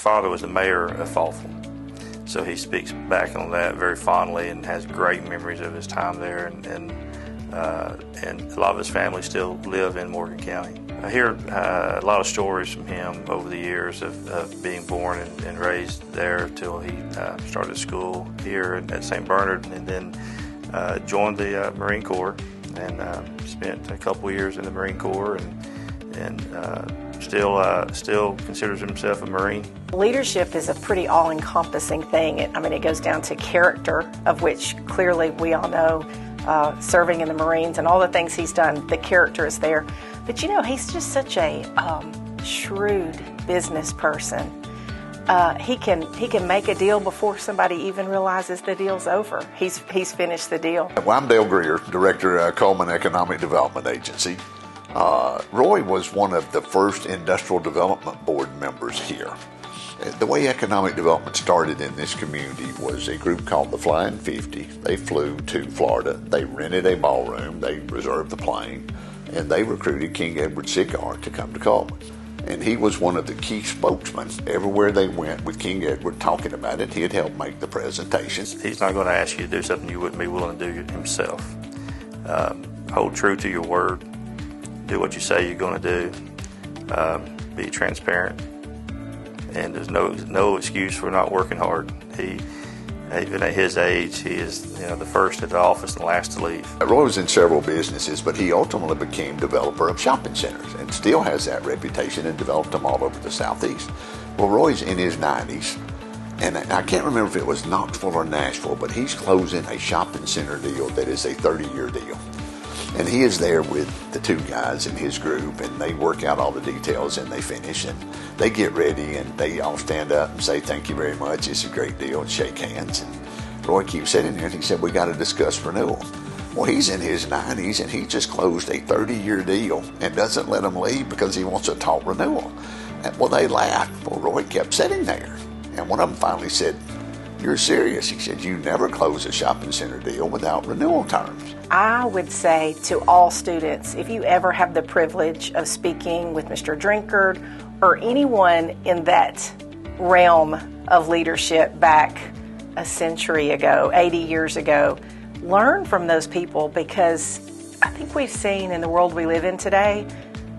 father was the mayor of Fawful, so he speaks back on that very fondly and has great memories of his time there, and a lot of his family still live in Morgan County. I hear a lot of stories from him over the years of being born and raised there till he started school here at St. Bernard, and then joined the Marine Corps and spent a couple years in the Marine Corps, and still considers himself a Marine. Leadership is a pretty all-encompassing thing. It goes down to character, of which clearly we all know, serving in the Marines and all the things he's done, the character is there. But he's just such a shrewd business person. He can make a deal before somebody even realizes the deal's over. He's finished the deal. Well, I'm Dale Greer, Director of Coleman Economic Development Agency. Roy was one of the first Industrial Development Board members here. The way economic development started in this community was a group called the Flying 50. They flew to Florida, they rented a ballroom, they reserved the plane, and they recruited King Edward Cigar to come to Coleman. And he was one of the key spokesmen everywhere they went with King Edward talking about it. He had helped make the presentations. He's not going to ask you to do something you wouldn't be willing to do himself. Hold true to your word. Do what you say you're going to do. Be transparent. And there's no excuse for not working hard. Even at his age, he is the first at the office and the last to leave. Roy was in several businesses, but he ultimately became developer of shopping centers and still has that reputation and developed them all over the Southeast. Well, Roy's in his 90s, and I can't remember if it was Knoxville or Nashville, but he's closing a shopping center deal that is a 30-year deal. And he is there with the two guys in his group, and they work out all the details, and they finish, and they get ready, and they all stand up and say, "Thank you very much, it's a great deal," and shake hands. And Roy keeps sitting there, and he said, "We got to discuss renewal." Well, he's in his 90s, and he just closed a 30-year deal and doesn't let them leave because he wants to talk renewal. And, well, they laughed. Well, Roy kept sitting there, and one of them finally said, "You're serious?" He said, "You never close a shopping center deal without renewal terms." I would say to all students, if you ever have the privilege of speaking with Mr. Drinkard or anyone in that realm of leadership back a century ago, 80 years ago, learn from those people, because I think we've seen in the world we live in today,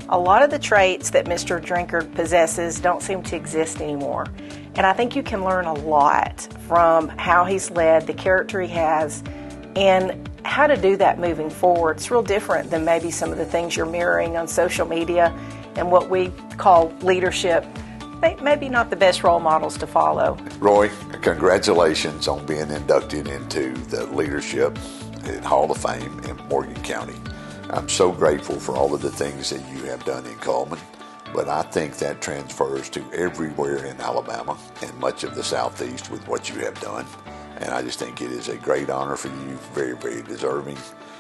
a lot of the traits that Mr. Drinkard possesses don't seem to exist anymore. And I think you can learn a lot from how he's led, the character he has, and how to do that moving forward. It's real different than maybe some of the things you're mirroring on social media and what we call leadership. Maybe not the best role models to follow. Roy, congratulations on being inducted into the Leadership Hall of Fame in Morgan County. I'm so grateful for all of the things that you have done in Coleman, but I think that transfers to everywhere in Alabama and much of the Southeast with what you have done. And I just think it is a great honor for you, very, very deserving.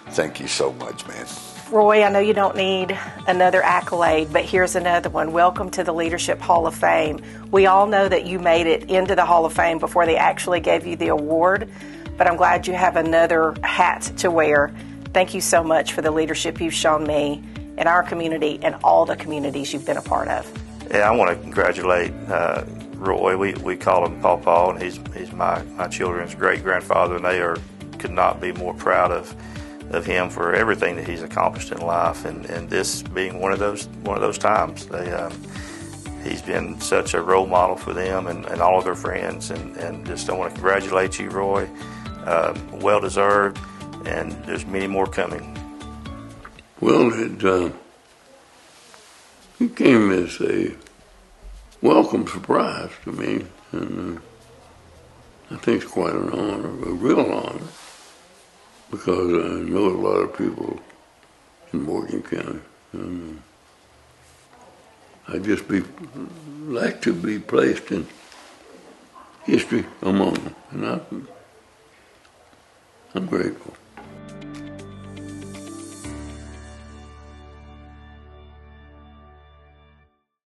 Thank you so much, man. Roy, I know you don't need another accolade, but here's another one. Welcome to the Leadership Hall of Fame. We all know that you made it into the Hall of Fame before they actually gave you the award, but I'm glad you have another hat to wear. Thank you so much for the leadership you've shown me in our community and all the communities you've been a part of. Yeah, I want to congratulate Roy. We call him Paw, and he's my children's great-grandfather, and they could not be more proud of him for everything that he's accomplished in life, and this being one of those times. He's been such a role model for them and all of their friends, and just I want to congratulate you, Roy. Well deserved, and there's many more coming. Well, it came as a welcome surprise to me, and I think it's quite an honor, a real honor, because I know a lot of people in Morgan County, and I'd just like to be placed in history among them, and I'm grateful.